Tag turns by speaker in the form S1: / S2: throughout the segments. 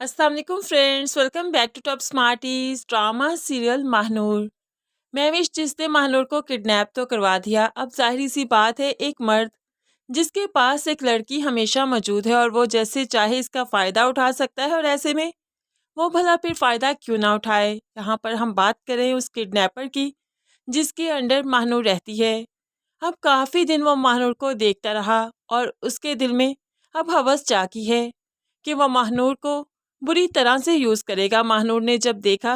S1: अस्सलाम वालेकुम friends, welcome back to Top Smarties drama serial Mahnoor. Mahwish जिसने महानूर को किडनैप तो करवा दिया, अब जाहिर सी बात है एक मर्द जिसके पास एक लड़की हमेशा मौजूद है और वो जैसे चाहे इसका फ़ायदा उठा सकता है, और ऐसे में वो भला फिर फ़ायदा क्यों ना उठाए। यहाँ पर हम बात करें उस किडनैपर की जिसके अंडर महानूर रहती है। अब काफ़ी दिन वो महानूर को देखता रहा और उसके दिल में अब हवस जागी है कि वह महानूर को बुरी तरह से यूज़ करेगा। महानूर ने जब देखा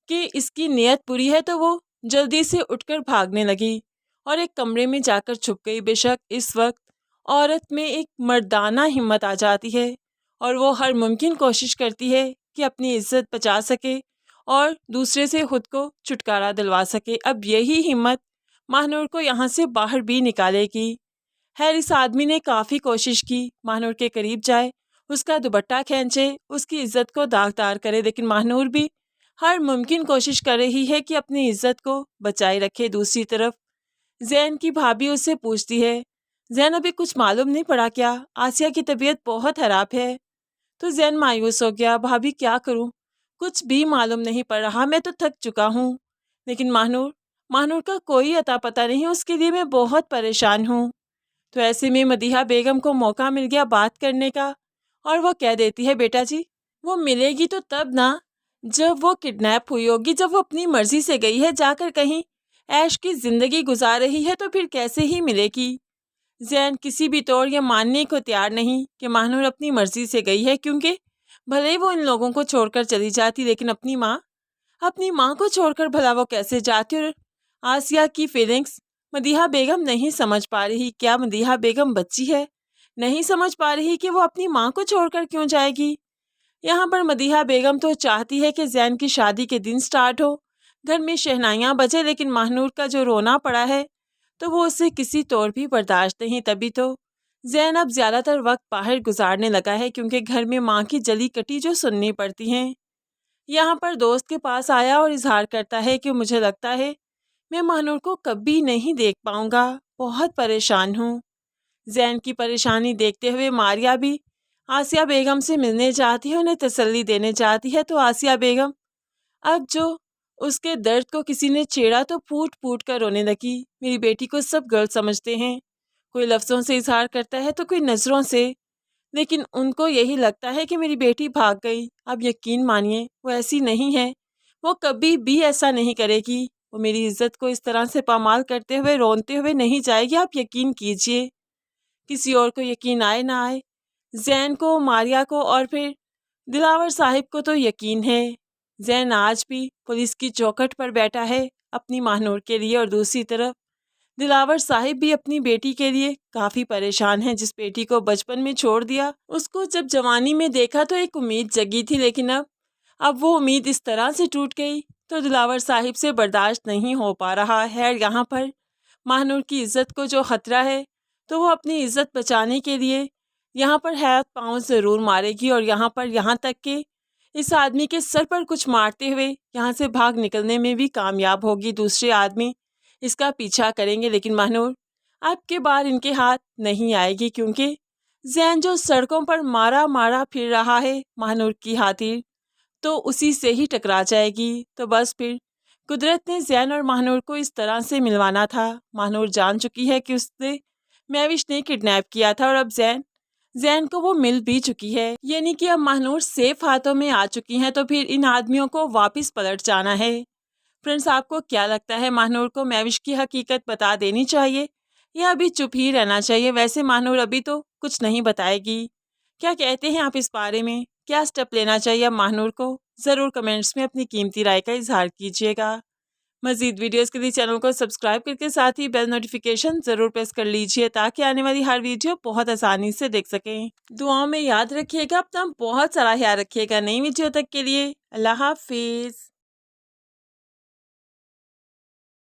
S1: कि इसकी नीयत बुरी है तो वो जल्दी से उठकर भागने लगी और एक कमरे में जाकर छुप गई। बेशक इस वक्त औरत में एक मर्दाना हिम्मत आ जाती है और वो हर मुमकिन कोशिश करती है कि अपनी इज्जत बचा सके और दूसरे से खुद को छुटकारा दिलवा सके। अब यही हिम्मत महानूर को यहाँ से बाहर भी निकालेगी। खैर, इस आदमी ने काफ़ी कोशिश की महानूर के करीब जाए, उसका दुपट्टा खींचे, उसकी इज्जत को दागदार करे, लेकिन महानूर भी हर मुमकिन कोशिश कर रही है कि अपनी इज्जत को बचाए रखे। दूसरी तरफ जैन की भाभी उससे पूछती है, जैन अभी कुछ मालूम नहीं पड़ा क्या? आसिया की तबीयत बहुत ख़राब है। तो जैन मायूस हो गया, भाभी क्या करूं? कुछ भी मालूम नहीं पड़ रहा, मैं तो थक चुका हूं। लेकिन महानूर महानूर का कोई अता पता नहीं, उसके लिए मैं बहुत परेशान हूँ। तो ऐसे में मदीहा बेगम को मौका मिल गया बात करने का और वो कह देती है, बेटा जी वो मिलेगी तो तब ना जब वो किडनैप हुई होगी, जब वो अपनी मर्जी से गई है, जाकर कहीं ऐश की ज़िंदगी गुजार रही है तो फिर कैसे ही मिलेगी। जैन किसी भी तौर ये मानने को तैयार नहीं कि महानूर अपनी मर्जी से गई है, क्योंकि भले वो इन लोगों को छोड़कर चली जाती लेकिन अपनी माँ को छोड़कर भला वो कैसे जाती। और आसिया की फीलिंग्स मदीहा बेगम नहीं समझ पा रही। क्या मदीहा बेगम बच्ची है? नहीं समझ पा रही कि वो अपनी माँ को छोड़कर क्यों जाएगी। यहाँ पर मदीहा बेगम तो चाहती है कि जैन की शादी के दिन स्टार्ट हो, घर में शहनाइयाँ बजे, लेकिन महानूर का जो रोना पड़ा है तो वो उसे किसी तौर भी बर्दाश्त नहीं। तभी तो जैन अब ज़्यादातर वक्त बाहर गुजारने लगा है, क्योंकि घर में माँ की जली कटी जो सुननी पड़ती हैं। यहाँ पर दोस्त के पास आया और इजहार करता है कि मुझे लगता है मैं महानूर को कभी नहीं देख पाऊँगा, बहुत परेशान हूँ। जैन की परेशानी देखते हुए मारिया भी आसिया बेगम से मिलने जाती है, उन्हें तसल्ली देने जाती है। तो आसिया बेगम अब जो उसके दर्द को किसी ने छेड़ा तो फूट फूट कर रोने लगी। मेरी बेटी को सब गलत समझते हैं, कोई लफ्ज़ों से इजहार करता है तो कोई नज़रों से, लेकिन उनको यही लगता है कि मेरी बेटी भाग गई। अब यकीन मानिए वो ऐसी नहीं है, वो कभी भी ऐसा नहीं करेगी। वो मेरी इज्जत को इस तरह से पामाल करते हुए रोते हुए नहीं जाएगी, आप यकीन कीजिए। किसी और को यकीन आए ना आए, जैन को, मारिया को और फिर दिलावर साहिब को तो यकीन है। जैन आज भी पुलिस की चौखट पर बैठा है अपनी महानूर के लिए, और दूसरी तरफ दिलावर साहिब भी अपनी बेटी के लिए काफ़ी परेशान है। जिस बेटी को बचपन में छोड़ दिया, उसको जब जवानी में देखा तो एक उम्मीद जगी थी, लेकिन अब वो उम्मीद इस तरह से टूट गई तो दिलावर साहिब से बर्दाश्त नहीं हो पा रहा है। यहाँ पर महानूर की इज्जत को जो खतरा है तो वो अपनी इज्जत बचाने के लिए यहाँ पर हाथ पाँव ज़रूर मारेगी, और यहाँ तक कि इस आदमी के सर पर कुछ मारते हुए यहाँ से भाग निकलने में भी कामयाब होगी। दूसरे आदमी इसका पीछा करेंगे, लेकिन महानूर अब के बार इनके हाथ नहीं आएगी, क्योंकि जैन जो सड़कों पर मारा मारा फिर रहा है महानूर की खातिर, तो उसी से ही टकरा जाएगी। तो बस फिर कुदरत ने जैन और महानूर को इस तरह से मिलवाना था। महानूर जान चुकी है कि उसने महविश ने किडनैप किया था, और अब जैन को वो मिल भी चुकी है, यानी कि अब महानूर सेफ हाथों में आ चुकी हैं। तो फिर इन आदमियों को वापस पलट जाना है। फ्रेंड्स, आपको क्या लगता है, महानूर को महविश की हकीकत बता देनी चाहिए या अभी चुप ही रहना चाहिए? वैसे महानूर अभी तो कुछ नहीं बताएगी। क्या कहते हैं आप इस बारे में? क्या स्टेप लेना चाहिए अब महानूर को? ज़रूर कमेंट्स में अपनी कीमती राय का इजहार कीजिएगा। मज़ीद वीडियोस के लिए चैनल को सब्सक्राइब करके साथ ही बेल नोटिफिकेशन ज़रूर प्रेस कर लीजिए, ताकि आने वाली हर वीडियो बहुत आसानी से देख सकें। दुआओं में याद रखिएगा, अपना बहुत सारा ख्याल रखिएगा। नई वीडियो तक के लिए अल्लाह हाफिज़।